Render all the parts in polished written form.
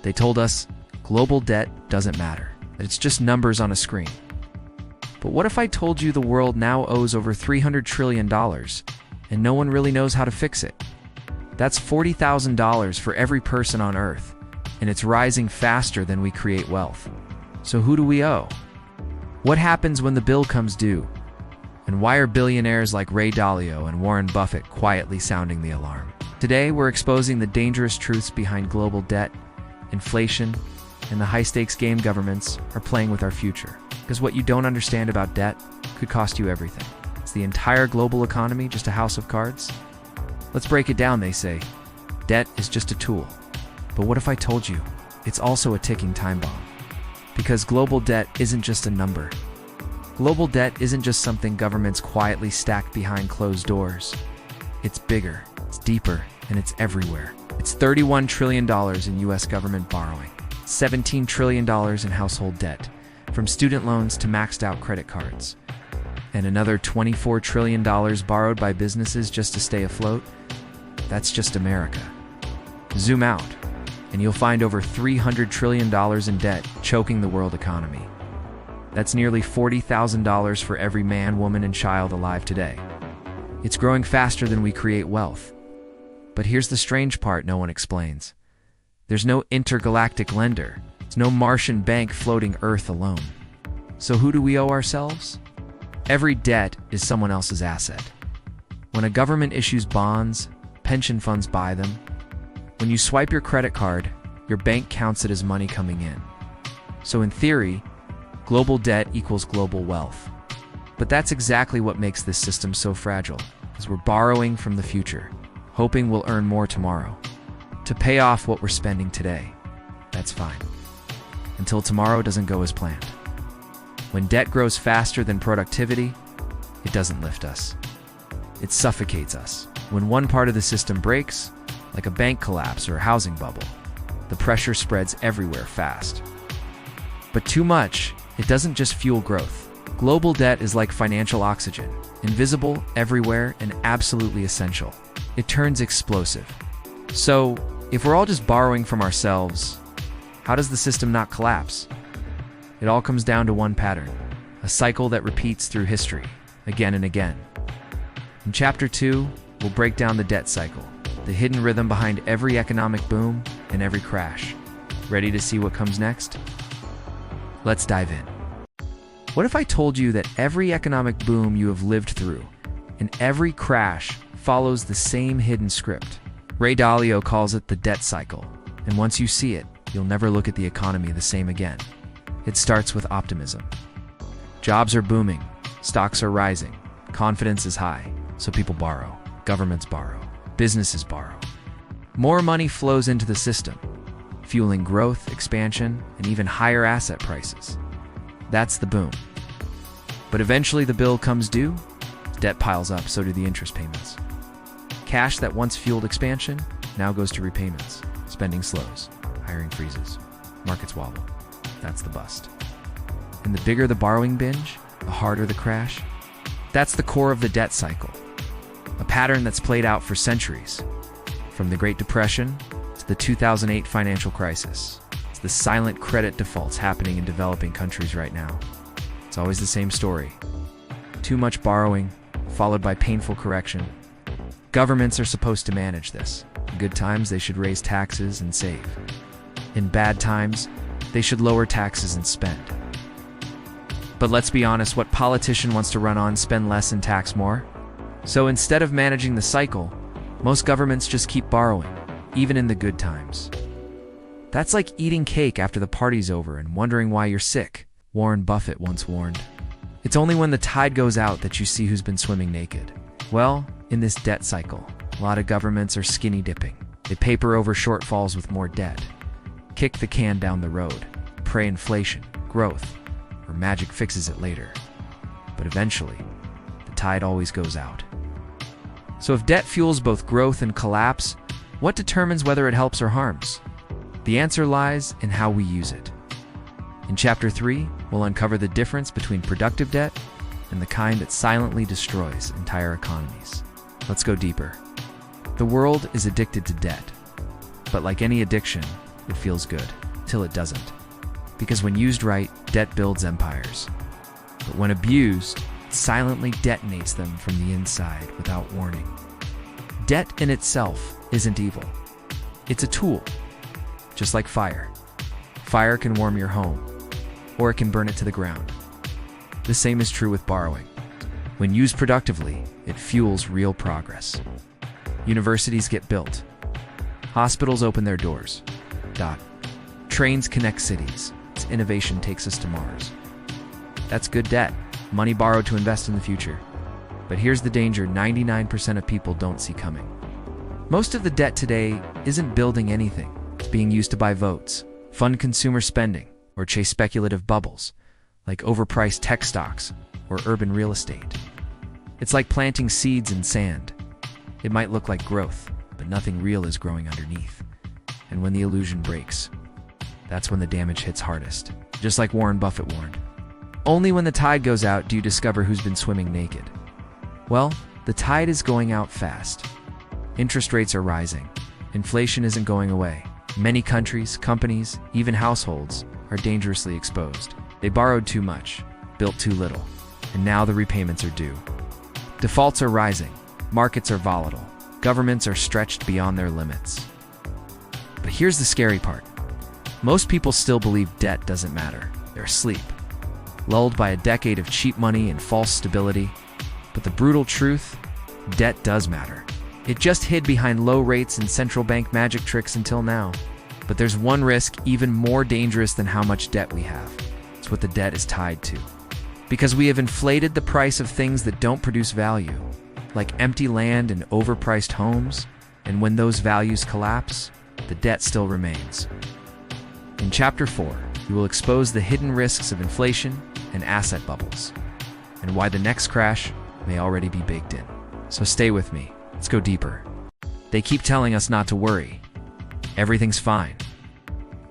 They told us global debt doesn't matter, that it's just numbers on a screen. But what if I told you the world now owes over $300 trillion and no one really knows how to fix it? That's $40,000 for every person on Earth, and it's rising faster than we create wealth. So who do we owe? What happens when the bill comes due? And why are billionaires like Ray Dalio and Warren Buffett quietly sounding the alarm? Today, we're exposing the dangerous truths behind global debt, inflation, and the high-stakes game governments are playing with our future. Because what you don't understand about debt could cost you everything. Is the entire global economy just a house of cards? Let's break it down, they say. Debt is just a tool. But what if I told you it's also a ticking time bomb? Because global debt isn't just a number. Global debt isn't just something governments quietly stack behind closed doors. It's bigger, it's deeper, and it's everywhere. It's $31 trillion in U.S. government borrowing, $17 trillion in household debt, from student loans to maxed-out credit cards, and another $24 trillion borrowed by businesses just to stay afloat. That's just America. Zoom out, and you'll find over $300 trillion in debt choking the world economy. That's nearly $40,000 for every man, woman, and child alive today. It's growing faster than we create wealth. But here's the strange part no one explains. There's no intergalactic lender. There's no Martian bank floating Earth alone. So who do we owe ourselves? Every debt is someone else's asset. When a government issues bonds, pension funds buy them. When you swipe your credit card, your bank counts it as money coming in. So in theory, global debt equals global wealth. But that's exactly what makes this system so fragile, because we're borrowing from the future, hoping we'll earn more tomorrow, to pay off what we're spending today. That's fine. Until tomorrow doesn't go as planned. When debt grows faster than productivity, it doesn't lift us. It suffocates us. When one part of the system breaks, like a bank collapse or a housing bubble, the pressure spreads everywhere fast. But too much, it doesn't just fuel growth. Global debt is like financial oxygen, invisible, everywhere, and absolutely essential. It turns explosive. So, if we're all just borrowing from ourselves, how does the system not collapse? It all comes down to one pattern, a cycle that repeats through history, again and again. In Chapter 2, we'll break down the debt cycle, the hidden rhythm behind every economic boom and every crash. Ready to see what comes next? Let's dive in. What if I told you that every economic boom you have lived through and every crash follows the same hidden script? Ray Dalio calls it the debt cycle, and once you see it, you'll never look at the economy the same again. It starts with optimism. Jobs are booming, stocks are rising, confidence is high, so people borrow, governments borrow, businesses borrow. More money flows into the system, fueling growth, expansion, and even higher asset prices. That's the boom. But eventually the bill comes due, debt piles up, so do the interest payments. Cash that once fueled expansion now goes to repayments. Spending slows, hiring freezes, markets wobble. That's the bust. And the bigger the borrowing binge, the harder the crash. That's the core of the debt cycle, a pattern that's played out for centuries, from the Great Depression to the 2008 financial crisis. It's the silent credit defaults happening in developing countries right now. It's always the same story. Too much borrowing, followed by painful correction. Governments are supposed to manage this. In good times, they should raise taxes and save. In bad times, they should lower taxes and spend. But let's be honest, what politician wants to run on spend less and tax more? So instead of managing the cycle, most governments just keep borrowing, even in the good times. That's like eating cake after the party's over and wondering why you're sick, Warren Buffett once warned. It's only when the tide goes out that you see who's been swimming naked. Well, in this debt cycle, a lot of governments are skinny dipping. They paper over shortfalls with more debt, kick the can down the road, pray inflation, growth, or magic fixes it later. But eventually, the tide always goes out. So if debt fuels both growth and collapse, what determines whether it helps or harms? The answer lies in how we use it. In Chapter 3, we'll uncover the difference between productive debt and the kind that silently destroys entire economies. Let's go deeper. The world is addicted to debt. But like any addiction, it feels good, till it doesn't. Because when used right, debt builds empires. But when abused, it silently detonates them from the inside without warning. Debt in itself isn't evil. It's a tool, just like fire. Fire can warm your home, or it can burn it to the ground. The same is true with borrowing. When used productively, it fuels real progress. Universities get built. Hospitals open their doors. Trains connect cities. Innovation takes us to Mars. That's good debt, money borrowed to invest in the future. But here's the danger 99% of people don't see coming. Most of the debt today isn't building anything. It's being used to buy votes, fund consumer spending, or chase speculative bubbles, like overpriced tech stocks or urban real estate. It's like planting seeds in sand. It might look like growth, but nothing real is growing underneath. And when the illusion breaks, that's when the damage hits hardest. Just like Warren Buffett warned. Only when the tide goes out do you discover who's been swimming naked. Well, the tide is going out fast. Interest rates are rising. Inflation isn't going away. Many countries, companies, even households are dangerously exposed. They borrowed too much, built too little, and now the repayments are due. Defaults are rising. Markets are volatile. Governments are stretched beyond their limits. But here's the scary part. Most people still believe debt doesn't matter. They're asleep, lulled by a decade of cheap money and false stability. But the brutal truth, debt does matter. It just hid behind low rates and central bank magic tricks until now. But there's one risk even more dangerous than how much debt we have. It's what the debt is tied to. Because we have inflated the price of things that don't produce value, like empty land and overpriced homes. And when those values collapse, the debt still remains. In Chapter 4, we will expose the hidden risks of inflation and asset bubbles, and why the next crash may already be baked in. So stay with me. Let's go deeper. They keep telling us not to worry. Everything's fine.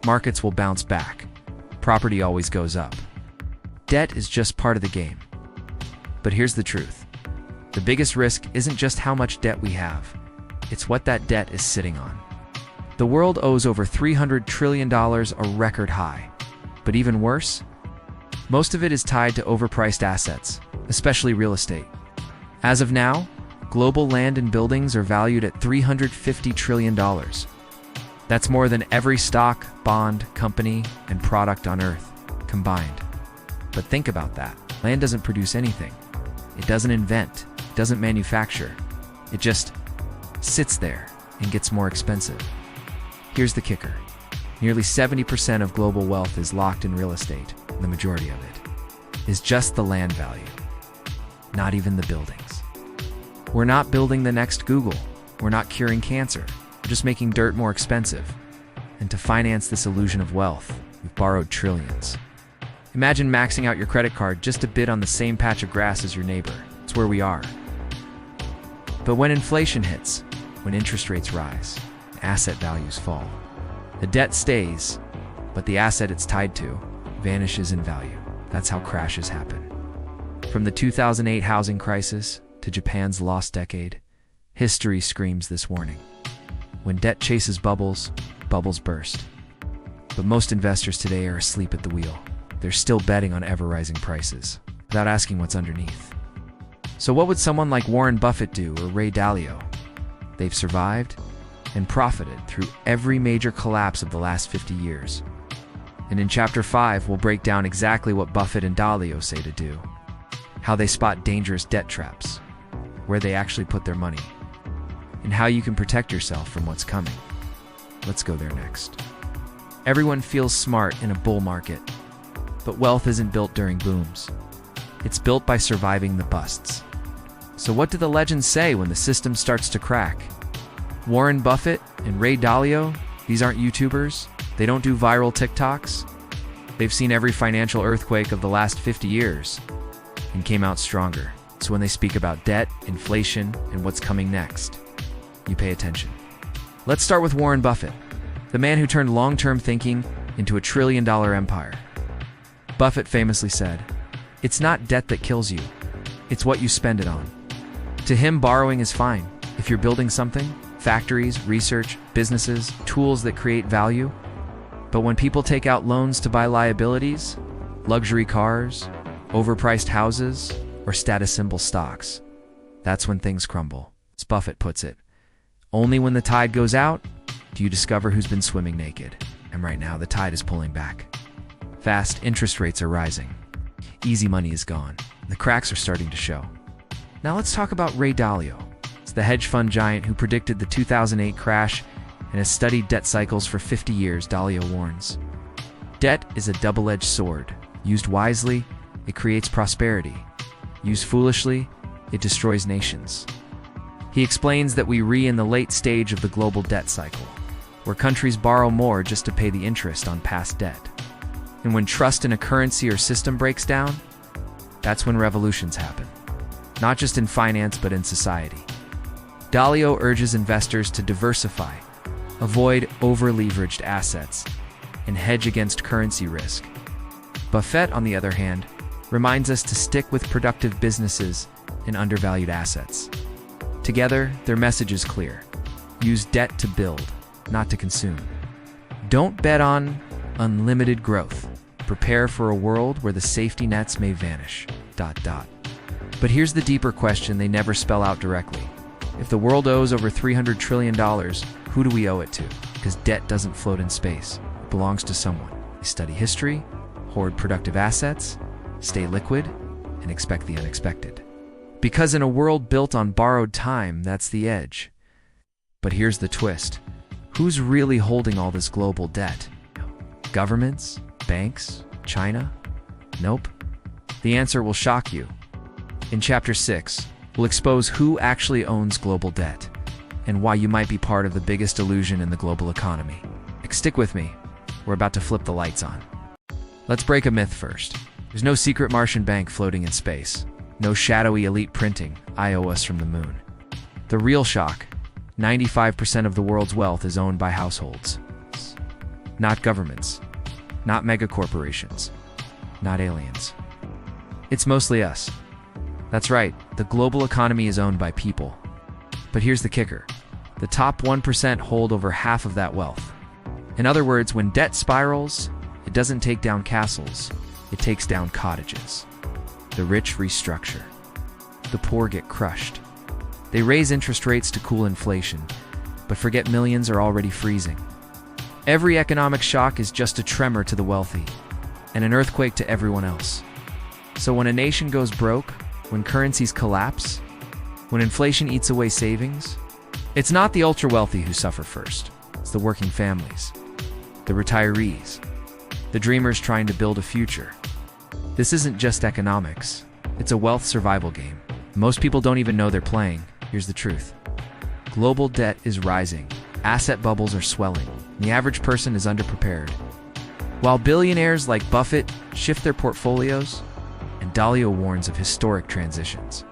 Markets will bounce back. Property always goes up. Debt is just part of the game. But here's the truth. The biggest risk isn't just how much debt we have. It's what that debt is sitting on. The world owes over $300 trillion, a record high. But even worse, most of it is tied to overpriced assets, especially real estate. As of now, global land and buildings are valued at $350 trillion. That's more than every stock, bond, company, and product on Earth combined. But think about that. Land doesn't produce anything. It doesn't invent. It doesn't manufacture. It just sits there and gets more expensive. Here's the kicker. Nearly 70% of global wealth is locked in real estate, and the majority of it is just the land value, not even the buildings. We're not building the next Google. We're not curing cancer. We're just making dirt more expensive. And to finance this illusion of wealth, we've borrowed trillions. Imagine maxing out your credit card just to bid on the same patch of grass as your neighbor. It's where we are. But when inflation hits, when interest rates rise, asset values fall. The debt stays, but the asset it's tied to vanishes in value. That's how crashes happen. From the 2008 housing crisis to Japan's lost decade, history screams this warning. When debt chases bubbles, bubbles burst. But most investors today are asleep at the wheel. They're still betting on ever-rising prices, without asking what's underneath. So what would someone like Warren Buffett do, or Ray Dalio? They've survived and profited through every major collapse of the last 50 years. And in Chapter 5, we'll break down exactly what Buffett and Dalio say to do, how they spot dangerous debt traps, where they actually put their money, and how you can protect yourself from what's coming. Let's go there next. Everyone feels smart in a bull market, but wealth isn't built during booms. It's built by surviving the busts. So what do the legends say when the system starts to crack? Warren Buffett and Ray Dalio, these aren't YouTubers. They don't do viral TikToks. They've seen every financial earthquake of the last 50 years and came out stronger. So when they speak about debt, inflation, and what's coming next, you pay attention. Let's start with Warren Buffett, the man who turned long-term thinking into a trillion-dollar empire. Buffett famously said, "It's not debt that kills you, it's what you spend it on." To him, borrowing is fine. If you're building something, factories, research, businesses, tools that create value, But when people take out loans to buy liabilities, luxury cars, overpriced houses, or status symbol stocks, that's when things crumble. As Buffett puts it, only when the tide goes out do you discover who's been swimming naked. And right now, the tide is pulling back. Fast interest rates are rising. Easy money is gone. The cracks are starting to show. Now let's talk about Ray Dalio. It's the hedge fund giant who predicted the 2008 crash and has studied debt cycles for 50 years, Dalio warns. Debt is a double-edged sword. Used wisely, it creates prosperity. Used foolishly, it destroys nations. He explains that we're in the late stage of the global debt cycle, where countries borrow more just to pay the interest on past debt. And when trust in a currency or system breaks down, that's when revolutions happen. Not just in finance, but in society. Dalio urges investors to diversify, avoid over-leveraged assets, and hedge against currency risk. Buffett, on the other hand, reminds us to stick with productive businesses and undervalued assets. Together, their message is clear. Use debt to build, not to consume. Don't bet on unlimited growth. Prepare for a world where the safety nets may vanish. ... But here's the deeper question they never spell out directly. If the world owes over $300 trillion, who do we owe it to? Because debt doesn't float in space. It belongs to someone. They study history, hoard productive assets, stay liquid, and expect the unexpected. Because in a world built on borrowed time, that's the edge. But here's the twist. Who's really holding all this global debt? Governments? Banks? China? Nope. The answer will shock you. In Chapter 6, we'll expose who actually owns global debt and why you might be part of the biggest illusion in the global economy. Stick with me. We're about to flip the lights on. Let's break a myth first. There's no secret Martian bank floating in space. No shadowy elite printing us from the moon. The real shock, 95% of the world's wealth is owned by households. Not governments. Not megacorporations. Not aliens. It's mostly us. That's right, the global economy is owned by people. But here's the kicker. The top 1% hold over half of that wealth. In other words, when debt spirals, it doesn't take down castles, it takes down cottages. The rich restructure. The poor get crushed. They raise interest rates to cool inflation, but forget millions are already freezing. Every economic shock is just a tremor to the wealthy, and an earthquake to everyone else. So when a nation goes broke, when currencies collapse, when inflation eats away savings, it's not the ultra-wealthy who suffer first. It's the working families, the retirees, the dreamers trying to build a future. This isn't just economics. It's a wealth survival game. Most people don't even know they're playing. Here's the truth. Global debt is rising. Asset bubbles are swelling. And the average person is underprepared. While billionaires like Buffett shift their portfolios, and Dalio warns of historic transitions,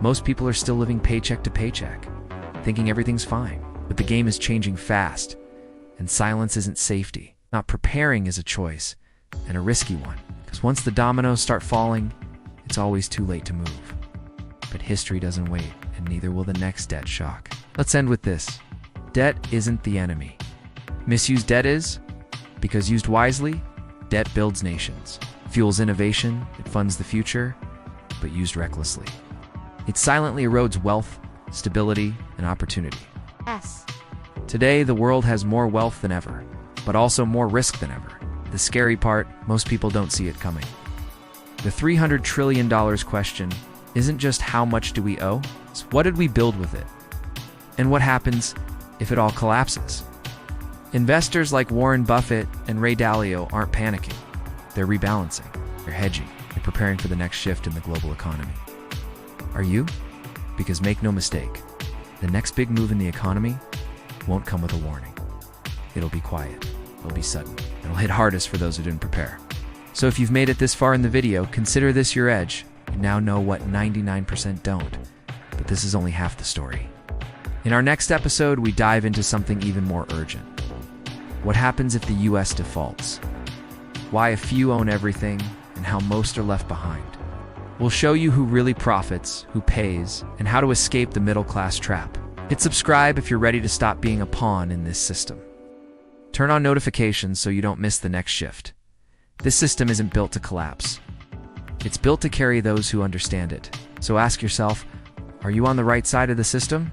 most people are still living paycheck to paycheck, thinking everything's fine. But the game is changing fast, and silence isn't safety. Not preparing is a choice, and a risky one. Because once the dominoes start falling, it's always too late to move. But history doesn't wait, and neither will the next debt shock. Let's end with this. Debt isn't the enemy. Misused debt is, because used wisely, debt builds nations, fuels innovation, it funds the future, but used recklessly, it silently erodes wealth, stability, and opportunity. Yes. Today, the world has more wealth than ever, but also more risk than ever. The scary part, most people don't see it coming. The $300 trillion question isn't just how much do we owe, it's what did we build with it? And what happens if it all collapses? Investors like Warren Buffett and Ray Dalio aren't panicking. They're rebalancing, they're hedging, they're preparing for the next shift in the global economy. Are you? Because make no mistake, the next big move in the economy won't come with a warning. It'll be quiet, it'll be sudden, it'll hit hardest for those who didn't prepare. So if you've made it this far in the video, consider this your edge. You now know what 99% don't, but this is only half the story. In our next episode, we dive into something even more urgent. What happens if the US defaults? Why a few own everything, and how most are left behind. We'll show you who really profits, who pays, and how to escape the middle-class trap. Hit subscribe if you're ready to stop being a pawn in this system. Turn on notifications so you don't miss the next shift. This system isn't built to collapse. It's built to carry those who understand it. So ask yourself, are you on the right side of the system?